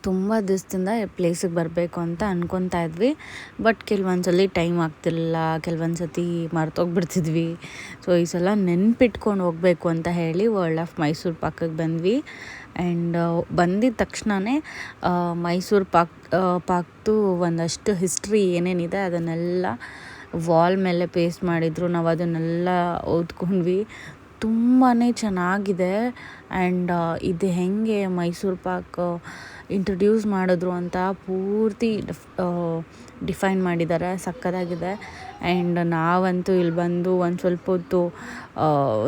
ತುಂಬ ದಿವಸದಿಂದ ಪ್ಲೇಸಿಗೆ ಬರಬೇಕು ಅಂತ ಅನ್ಕೊತಾ ಇದ್ವಿ. ಬಟ್ ಕೆಲವೊಂದ್ಸಲಿ ಟೈಮ್ ಆಗ್ತಿರಲಿಲ್ಲ, ಕೆಲವೊಂದು ಸತಿ ಮರ್ತೋಗ್ಬಿಡ್ತಿದ್ವಿ. ಸೊ ಈ ಸಲ ನೆನ್ಪಿಟ್ಕೊಂಡು ಹೋಗಬೇಕು ಅಂತ ಹೇಳಿ ವರ್ಲ್ಡ್ ಆಫ್ ಮೈಸೂರು ಪಾಕಿಗೆ ಬಂದ್ವಿ. ಆ್ಯಂಡ್ ಬಂದಿದ್ದ ತಕ್ಷಣವೇ ಮೈಸೂರು ಪಾಕ್ದು ಒಂದಷ್ಟು ಹಿಸ್ಟ್ರಿ ಏನೇನಿದೆ ಅದನ್ನೆಲ್ಲ ವಾಲ್ ಮೇಲೆ ಪೇಸ್ಟ್ ಮಾಡಿದರು. ನಾವು ಅದನ್ನೆಲ್ಲ ಓದ್ಕೊಂಡ್ವಿ. ತುಂಬಾ ಚೆನ್ನಾಗಿದೆ. ಆ್ಯಂಡ್ ಇದು ಹೆಂಗೆ ಮೈಸೂರು ಪಾಕ್ ಇಂಟ್ರೊಡ್ಯೂಸ್ ಮಾಡಿದ್ರು ಅಂತ ಪೂರ್ತಿ ಡಿಫೈನ್ ಮಾಡಿದ್ದಾರೆ, ಸಕ್ಕತ್ತಾಗಿದೆ. ಆ್ಯಂಡ್ ನಾವಂತೂ ಇಲ್ಲಿ ಬಂದು ಒಂದು ಸ್ವಲ್ಪ ಹೊತ್ತು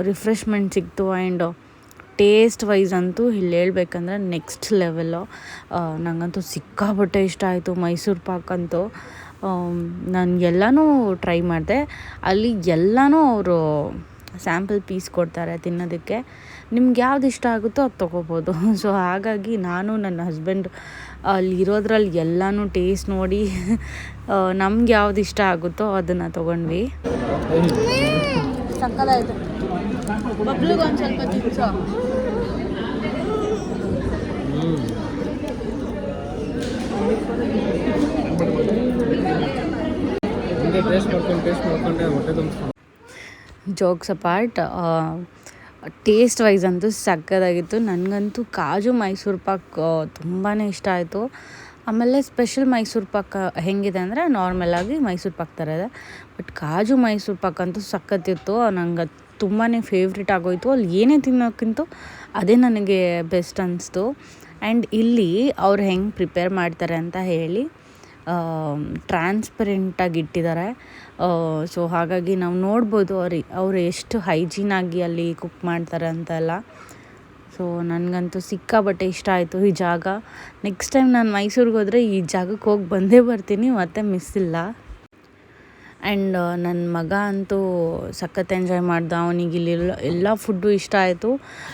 ರಿಫ್ರೆಶ್ಮೆಂಟ್ ಸಿಕ್ತು. ಆ್ಯಂಡ್ ಟೇಸ್ಟ್ ವೈಸ್ ಅಂತೂ ಇಲ್ಲಿ ಹೇಳ್ಬೇಕಂದ್ರೆ ನೆಕ್ಸ್ಟ್ ಲೆವೆಲ್ಲು. ನನಗಂತೂ ಸಿಕ್ಕಾಪಟ್ಟೆ ಇಷ್ಟ ಆಯಿತು ಮೈಸೂರು ಪಾಕ್ ಅಂತೂ. ನಾನು ಎಲ್ಲನೂ ಟ್ರೈ ಮಾಡಿದೆ. ಅಲ್ಲಿ ಎಲ್ಲನೂ ಅವರು ಸ್ಯಾಂಪಲ್ ಪೀಸ್ ಕೊಡ್ತಾರೆ ತಿನ್ನೋದಕ್ಕೆ. ನಿಮ್ಗೆ ಯಾವ್ದು ಇಷ್ಟ ಆಗುತ್ತೋ ಅದು ತೊಗೋಬೋದು. ಸೊ ಹಾಗಾಗಿ ನಾನು ನನ್ನ ಹಸ್ಬೆಂಡ್ ಅಲ್ಲಿ ಇರೋದ್ರಲ್ಲಿ ಎಲ್ಲನೂ ಟೇಸ್ಟ್ ನೋಡಿ ನಮ್ಗೆ ಯಾವ್ದು ಇಷ್ಟ ಆಗುತ್ತೋ ಅದನ್ನು ತೊಗೊಂಡ್ವಿ. ಸಕ್ಕತ್ತಾಯಿತು. ಬಬ್ಲಿಗೆ ಒಂದು ಸ್ವಲ್ಪ ತಿನ್ಸೋ. ಜೋಕ್ಸ್ ಅಪಾರ್ಟ್, ಟೇಸ್ಟ್ ವೈಸ್ ಅಂತೂ ಸಕ್ಕತ್ತಾಗಿತ್ತು. ನನಗಂತೂ ಕಾಜು ಮೈಸೂರು ಪಾಕ್ ತುಂಬಾ ಇಷ್ಟ ಆಯಿತು. ಆಮೇಲೆ ಸ್ಪೆಷಲ್ ಮೈಸೂರು ಪಾಕ್ ಹೆಂಗಿದೆ ಅಂದರೆ ನಾರ್ಮಲಾಗಿ ಮೈಸೂರು ಪಾಕ್ ಥರ ಇದೆ. ಬಟ್ ಕಾಜು ಮೈಸೂರು ಪಾಕ್ ಅಂತೂ ಸಕ್ಕತ್ತಿತ್ತು. ನಂಗೆ ತುಂಬಾ ಫೇವ್ರೇಟ್ ಆಗೋಯಿತು. ಅಲ್ಲಿ ಏನೇ ತಿನ್ನೋಕ್ಕಿಂತ ಅದೇ ನನಗೆ ಬೆಸ್ಟ್ ಅನ್ನಿಸ್ತು. ಆ್ಯಂಡ್ ಇಲ್ಲಿ ಅವ್ರು ಹೆಂಗೆ ಪ್ರಿಪೇರ್ ಮಾಡ್ತಾರೆ ಅಂತ ಹೇಳಿ ಟ್ರಾನ್ಸ್ಪರೆಂಟಾಗಿ ಇಟ್ಟಿದ್ದಾರೆ. ಸೊ ಹಾಗಾಗಿ ನಾವು ನೋಡ್ಬೋದು ಅವರು ಎಷ್ಟು ಹೈಜೀನಾಗಿ ಅಲ್ಲಿ ಕುಕ್ ಮಾಡ್ತಾರೆ ಅಂತೆಲ್ಲ. ಸೊ ನನಗಂತೂ ಸಿಕ್ಕಾಪಟ್ಟೆ ಇಷ್ಟ ಆಯಿತು ಈ ಜಾಗ. ನೆಕ್ಸ್ಟ್ ಟೈಮ್ ನಾನು ಮೈಸೂರಿಗೆ ಹೋದರೆ ಈ ಜಾಗಕ್ಕೆ ಹೋಗಿ ಬಂದೇ ಬರ್ತೀನಿ, ಮತ್ತೆ ಮಿಸ್ ಇಲ್ಲ. ಆ್ಯಂಡ್ ನನ್ನ ಮಗ ಅಂತೂ ಸಖತ್ ಎಂಜಾಯ್ ಮಾಡ್ದ. ಅವನಿಗೆ ಇಲ್ಲಿ ಎಲ್ಲ ಫುಡ್ಡು ಇಷ್ಟ ಆಯಿತು.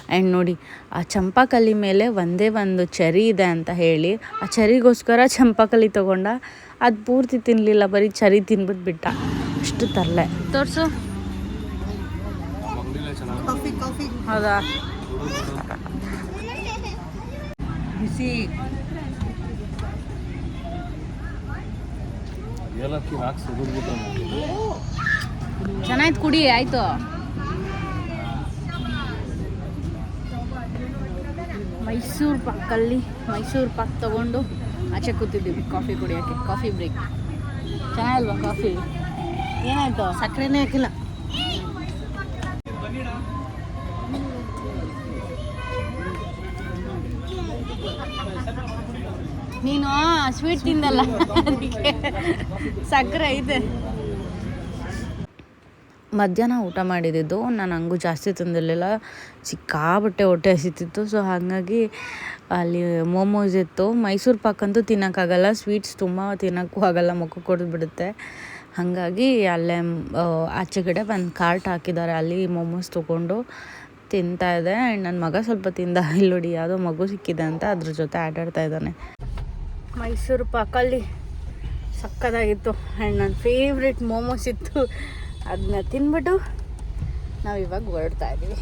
ಆ್ಯಂಡ್ ನೋಡಿ ಆ ಚಂಪಾಕಲ್ಲಿ ಮೇಲೆ ಒಂದೇ ಒಂದು ಚೆರಿ ಇದೆ ಅಂತ ಹೇಳಿ ಆ ಚೆರಿಗೋಸ್ಕರ ಚಂಪಾಕಲ್ಲಿ ತೊಗೊಂಡ. ಅದು ಪೂರ್ತಿ ತಿನ್ನಲಿಲ್ಲ, ಬರೀ ಚೆರಿ ತಿನ್ಬಿಟ್ಟು ಬಿಟ್ಟ. ಅಷ್ಟು ತರಲೆ ತೋರಿಸು. ಹೌದಾ, ಬಿಸಿ ಚೆನ್ನಾಯ್ತು, ಕುಡಿ ಆಯಿತು. ಮೈಸೂರು ಪಾಕ್ ತೊಗೊಂಡು ಆಚೆ ಕೂತಿದ್ದೀವಿ ಕಾಫಿ ಕುಡಿಯೋಕ್ಕೆ. Coffee break. ಚೆನ್ನಾಗಿಲ್ವಾ ಕಾಫಿ? ಏನಾಯ್ತು? ಸಕ್ಕರೆನೇ ಹಾಕಿಲ್ಲ. ನೀನು ಸ್ವೀಟ್ ತಿಂದಲ್ಲ ಅದಕ್ಕೆ ಸಕ್ಕರೆ ಐತೆ. ಮಧ್ಯಾಹ್ನ ಊಟ ಮಾಡಿದ್ದು ನಾನು ಹಂಗೂ ಜಾಸ್ತಿ ತಿಂದಿರಲಿಲ್ಲ, ಸಿಕ್ಕಾಬಟ್ಟೆ ಹೊಟ್ಟೆ ಹಸಿತಿತ್ತು. ಸೊ ಹಾಗಾಗಿ ಅಲ್ಲಿ ಮೋಮೋಸ್ ಇತ್ತು. ಮೈಸೂರು ಪಾಕ್ ಅಂತೂ ತಿನ್ನೋಕ್ಕಾಗಲ್ಲ, ಸ್ವೀಟ್ಸ್ ತುಂಬ ತಿನ್ನೋಕ್ಕೂ ಆಗಲ್ಲ, ಮುಖಕ್ಕೆ ಕೊಡ್ಬಿಡುತ್ತೆ. ಹಾಗಾಗಿ ಅಲ್ಲೇ ಆಚೆಗಡೆ ಒಂದು ಕಾರ್ಟ್ ಹಾಕಿದ್ದಾರೆ, ಅಲ್ಲಿ ಮೋಮೋಸ್ ತೊಗೊಂಡು ತಿಂತಾಯಿದ್ದೆ. ಆ್ಯಂಡ್ ನನ್ನ ಮಗ ಸ್ವಲ್ಪ ತಿಂದ, ಇಲ್ಲಿ ನೋಡಿ ಯಾವುದೋ ಮಗು ಸಿಕ್ಕಿದೆ ಅಂತ ಅದ್ರ ಜೊತೆ ಆಟಾಡ್ತಾ ಇದ್ದಾನೆ. ಮೈಸೂರು ಪಾಕಲ್ಲಿ ಸಕ್ಕತ್ತಾಗಿತ್ತು. ಆ್ಯಂಡ್ ನನ್ನ ಫೇವ್ರೆಟ್ ಮೋಮೋಸ್ ಇತ್ತು, ಅದನ್ನ ತಿನ್ಬಿಟ್ಟು ನಾವು ಇವಾಗ ಹೊರಡ್ತಾ ಇದ್ದೀವಿ.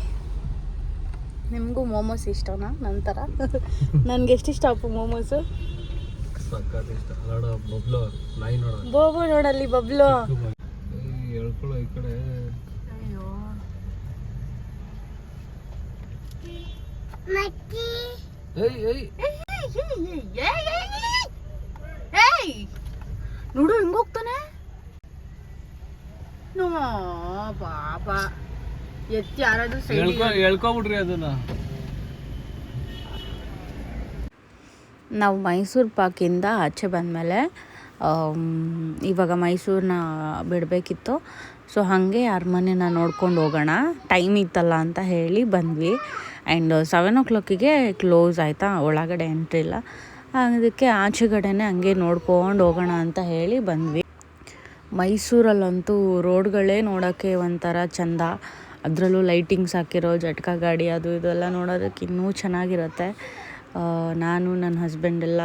ನಿಮಗೂ ಮೋಮೋಸ್ ಇಷ್ಟನಾ ನನ್ನ ಥರ? ನನಗೆ ಎಷ್ಟು ಇಷ್ಟ ಅಪ್ಪು ಮೋಮೋಸು. ಸಕ್ಕತ್ ಇಷ್ಟ. ಬಬ್ಲು ನಾಯಿ ನೋಡ, ಬೋಬು ನೋಡಲ್ಲಿ ಬಬ್ಲು ಹೇಳ್ಕೊಳ್ಳೋ ಈ ಕಡೆ. ಅಯ್ಯೋ ನೋಡು ಹೆಂಗ ಹೋಗ್ತಾನೆ. ಬಾಬಾ ಎತ್ತಿ ಯಾರಾದ್ರೂ ಹೇಳ್ಕೊಬಿಡ್ರಿ ಅದನ್ನ. ನಾವು ಮೈಸೂರು ಪಾಕಿಂದ ಆಚೆ ಬಂದಮೇಲೆ ಇವಾಗ ಮೈಸೂರನ್ನ ಬಿಡಬೇಕಿತ್ತು. ಸೊ ಹಾಗೆ ಅರಮನೆನ ನೋಡ್ಕೊಂಡು ಹೋಗೋಣ, ಟೈಮ್ ಇತ್ತಲ್ಲ ಅಂತ ಹೇಳಿ ಬಂದ್ವಿ. ಆ್ಯಂಡ್ 7 o'clock ಕ್ಲೋಸ್ ಆಯಿತಾ, ಒಳಗಡೆ ಎಂಟ್ರಿ ಇಲ್ಲ. ಅದಕ್ಕೆ ಆಚೆಗಡೆನೇ ಹಂಗೆ ನೋಡ್ಕೊಂಡು ಹೋಗೋಣ ಅಂತ ಹೇಳಿ ಬಂದ್ವಿ. ಮೈಸೂರಲ್ಲಂತೂ ರೋಡ್ಗಳೇ ನೋಡೋಕ್ಕೆ ಒಂಥರ ಚೆಂದ, ಅದರಲ್ಲೂ ಲೈಟಿಂಗ್ಸ್ ಹಾಕಿರೋ ಜಟ್ಕಾ ಗಾಡಿ ಅದು ಇದೆಲ್ಲ ನೋಡೋದಕ್ಕೆ ಇನ್ನೂ ಚೆನ್ನಾಗಿರುತ್ತೆ. ನಾನು ನನ್ನ ಹಸ್ಬೆಂಡೆಲ್ಲ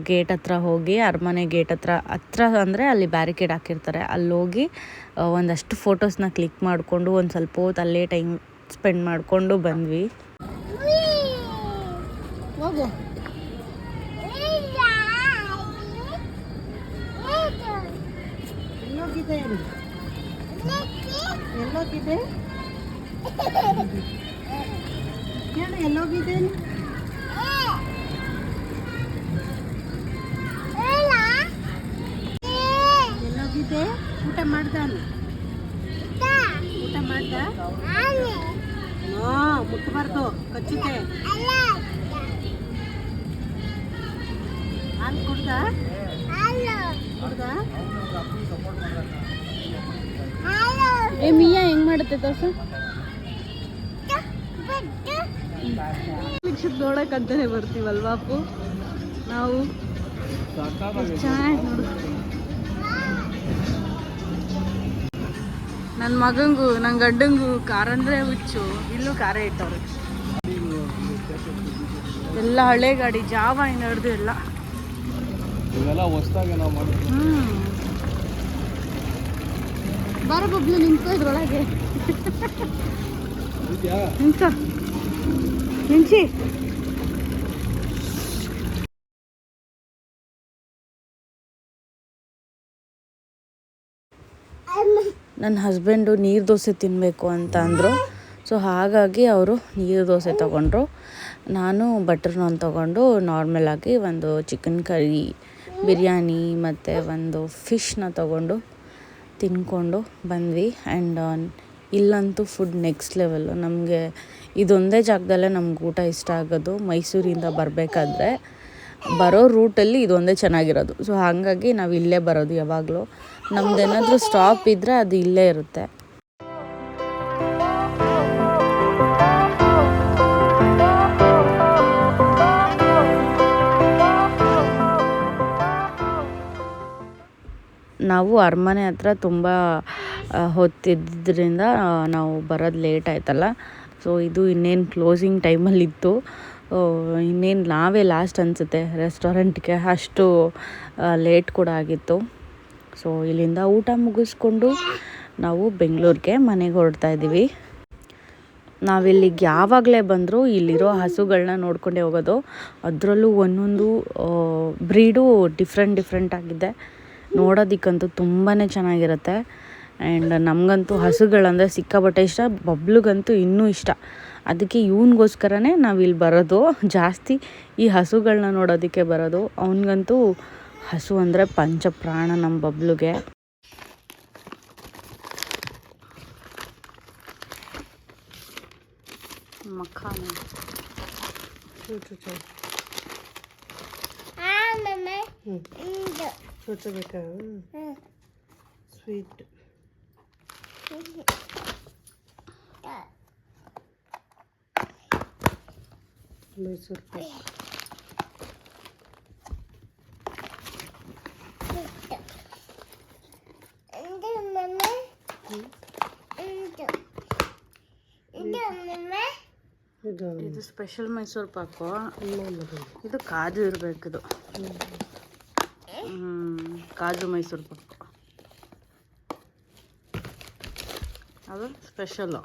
ಗೇಟ್ ಹತ್ರ ಹೋಗಿ, ಅರಮನೆ ಗೇಟ್ ಹತ್ರ ಅಂದರೆ ಅಲ್ಲಿ ಬ್ಯಾರಿಕೇಡ್ ಹಾಕಿರ್ತಾರೆ, ಅಲ್ಲಿ ಹೋಗಿ ಒಂದಷ್ಟು ಫೋಟೋಸ್ನ ಕ್ಲಿಕ್ ಮಾಡಿಕೊಂಡು ಒಂದು ಸ್ವಲ್ಪ ಹೊತ್ತು ಅಲ್ಲೇ ಟೈಮ್ ಸ್ಪೆಂಡ್ ಮಾಡಿಕೊಂಡು ಬಂದ್ವಿ. ಹೋಗು. ಎಲ್ಲೋಗಿದೆ ಎಲ್ಲೋಗಿದೆ ಹೇಳು, ಎಲ್ಲೋಗಿದೆ ಎಲ್ಲೋಗಿದೆ? ಊಟ ಮಾಡ್ದ? ಊಟ ಮಾಡ್ದ? ಮುಟ್ಟಬಾರ್ದು, ಕಚ್ಚುತ್ತೆ. ಹಾಲು ಕುಡ್ದ? ಕುಡ್ದ? ಏ ಮಿಯಾ ಹೆಂಗ್ ಮಾಡುತ್ತೆ ತೋರ್ಸು. ನೋಡಕ್ಕಂತಾನೆ ಬರ್ತೀವಲ್ವಾ ಅಪ್ಪು ನಾವು. ಚೆನ್ನಾಗಿ ನೋಡು. ನನ್ನ ಮಗಂಗೂ ನನ್ನ ಗಂಡಂಗೂ ಖಾರ ಅಂದರೆ ಹುಚ್ಚು, ಇಲ್ಲೂ ಖಾರ ಇಟ್ಟವ್ರೆ. ಎಲ್ಲ ಹಳೆ ಗಾಡಿ, ಜಾವ ಇನ್ನು ಹಿಡ್ದು ಎಲ್ಲ ಇವೆಲ್ಲ ಹೊಸ್ದಾಗಿ ನಾವು ಮಾಡಿದ್ವಿ. ಬಾರ ಬಬ್ಲು ನಿಂತ್ಕೋ ಇದ್ರೊಳಗೆ. ನಿಂತ್ಕೋ ನಿಂಚಿ. ನನ್ನ ಹಸ್ಬೆಂಡು ನೀರು ದೋಸೆ ತಿನ್ನಬೇಕು ಅಂತ ಅಂದರು. ಸೊ ಹಾಗಾಗಿ ಅವರು ನೀರು ದೋಸೆ ತೊಗೊಂಡ್ರು. ನಾನು ಬಟರ್ ನಾನ್ ತೊಗೊಂಡು ನಾರ್ಮಲಾಗಿ ಒಂದು ಚಿಕನ್ ಕರಿ, ಬಿರಿಯಾನಿ ಮತ್ತು ಒಂದು ಫಿಶ್ನ ತೊಗೊಂಡು ತಿನ್ಕೊಂಡು ಬಂದ್ವಿ. ಆ್ಯಂಡ್ ಇಲ್ಲಂತೂ ಫುಡ್ ನೆಕ್ಸ್ಟ್ ಲೆವೆಲ್ಲು. ನಮಗೆ ಇದೊಂದೇ ಜಾಗದಲ್ಲೇ ನಮ್ಗೆ ಊಟ ಇಷ್ಟ ಆಗೋದು. ಮೈಸೂರಿಂದ ಬರಬೇಕಾದ್ರೆ ಬರೋ ರೂಟಲ್ಲಿ ಇದೊಂದೇ ಚೆನ್ನಾಗಿರೋದು. ಸೊ ಹಾಗಾಗಿ ನಾವು ಇಲ್ಲೇ ಬರೋದು ಯಾವಾಗಲೂ. ನಮ್ದೇನಾದರೂ ಸ್ಟಾಪ್ ಇದ್ದರೆ ಅದು ಇಲ್ಲೇ ಇರುತ್ತೆ. ನಾವು ಅರಮನೆ ಹತ್ರ ತುಂಬ ಹೊತ್ತಿದ್ದರಿಂದ ನಾವು ಬರೋದು ಲೇಟ್ ಆಯ್ತಲ್ಲ. ಸೊ ಇದು ಇನ್ನೇನು ಕ್ಲೋಸಿಂಗ್ ಟೈಮಲ್ಲಿತ್ತು. ಇನ್ನೇನು ನಾವೇ ಲಾಸ್ಟ್ ಅನಿಸುತ್ತೆ ರೆಸ್ಟೋರೆಂಟ್ಗೆ, ಅಷ್ಟು ಲೇಟ್ ಕೂಡ ಆಗಿತ್ತು. ಸೊ ಇಲ್ಲಿಂದ ಊಟ ಮುಗಿಸ್ಕೊಂಡು ನಾವು ಬೆಂಗಳೂರಿಗೆ ಮನೆಗೆ ಹೊರಡ್ತಾ ಇದ್ದೀವಿ. ನಾವಿಲ್ಲಿಗೆ ಯಾವಾಗಲೇ ಬಂದರೂ ಇಲ್ಲಿರೋ ಹಸುಗಳನ್ನ ನೋಡ್ಕೊಂಡೇ ಹೋಗೋದು. ಅದರಲ್ಲೂ ಒಂದೊಂದು ಬ್ರೀಡು ಡಿಫ್ರೆಂಟ್ ಆಗಿದೆ. ನೋಡೋದಕ್ಕಂತೂ ತುಂಬಾ ಚೆನ್ನಾಗಿರುತ್ತೆ. ಆ್ಯಂಡ್ ನಮಗಂತೂ ಹಸುಗಳಂದರೆ ಸಿಕ್ಕಾಪಟ್ಟೆ ಇಷ್ಟ. ಬಬ್ಲುಗಂತೂ ಇನ್ನೂ ಇಷ್ಟ. ಅದಕ್ಕೆ ಇವನಿಗೋಸ್ಕರನೇ ನಾವು ಇಲ್ಲಿ ಬರೋದು, ಜಾಸ್ತಿ ಈ ಹಸುಗಳನ್ನ ನೋಡೋದಕ್ಕೆ ಬರೋದು. ಅವನಿಗಂತೂ ಹಸು ಅಂದರೆ ಪಂಚಪ್ರಾಣ ನಮ್ಮ ಬಬ್ಲುಗೆ. ಮಖಾನ ಬೇಕಾ? ಸ್ವೀಟ್ ಮೈಸೂರು ಪಾಕ್. ಇದು ಇದು ಸ್ಪೆಷಲ್ ಮೈಸೂರು ಪಾಕು. ಇನ್ನೊಂದು ಇದು ಕಾಜು ಇರಬೇಕಿದು. ಕಾಜು ಮೈಸೂರು ಪಾಕು ಅದು ಸ್ಪೆಷಲ್ಲು.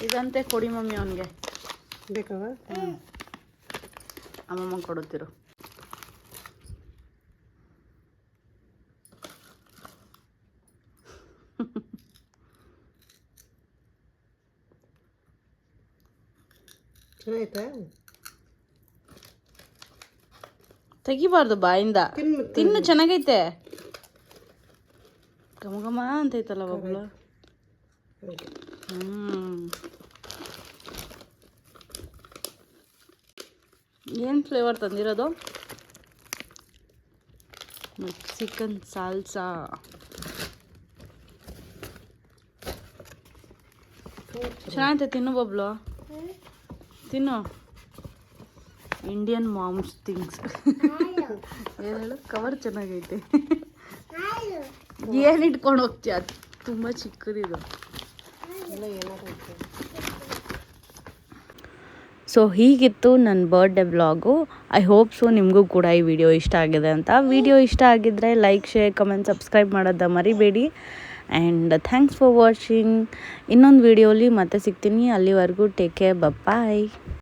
ಇದಂತೆ ಕೊಡಿ ಮಮ್ಮಿ ಅವನಿಗೆ. ಬೇಕಾವ? ಅಮ್ಮಮ್ಮ ಕೊಡುತ್ತಿರು. ಚೆನ್ನಾಯ್ತಾ? ತೆಗಿಬಾರ್ದು ಬಾಯಿಂದ, ತಿನ್ನು. ತಿನ್ನು ಚೆನ್ನಾಗೈತೆ. ಘಮ ಘಮ ಅಂತೈತಲ್ಲ ಬಬ್ಲು. ಏನು ಫ್ಲೇವರ್ ತಂದಿರೋದು? Mexican salsa. ಚೆನ್ನಾಗೈತೆ, ತಿನ್ನು ಬಬ್ಲು, ತಿನ್ನು. Indian moms things. ಏನು ಹೇಳು? ಕವರ್ ಚೆನ್ನಾಗೈತೆ. ಏನು ಇಟ್ಕೊಂಡು ಹೋಗ್ತೀಯ? ತುಂಬ ಚಿಕ್ಕದಿದು. ಸೊ ಹೀಗಿತ್ತು ನನ್ನ birthday vlog. I hope so ನಿಮಗೂ ಕೂಡ ಈ ವಿಡಿಯೋ ಇಷ್ಟ ಆಗಿದೆ ಅಂತ. ವಿಡಿಯೋ ಇಷ್ಟ ಆಗಿದ್ದರೆ ಲೈಕ್, ಶೇರ್, ಕಮೆಂಟ್, ಸಬ್ಸ್ಕ್ರೈಬ್ ಮಾಡೋದನ್ನ ಮರಿಬೇಡಿ. And thanks for watching. ಇನ್ನೊಂದು ವಿಡಿಯೋಲಿ ಮತ್ತೆ ಸಿಗ್ತೀನಿ. ಅಲ್ಲಿವರೆಗೂ ಟೇಕ್ ಕೇರ್, ಬಾಯ್.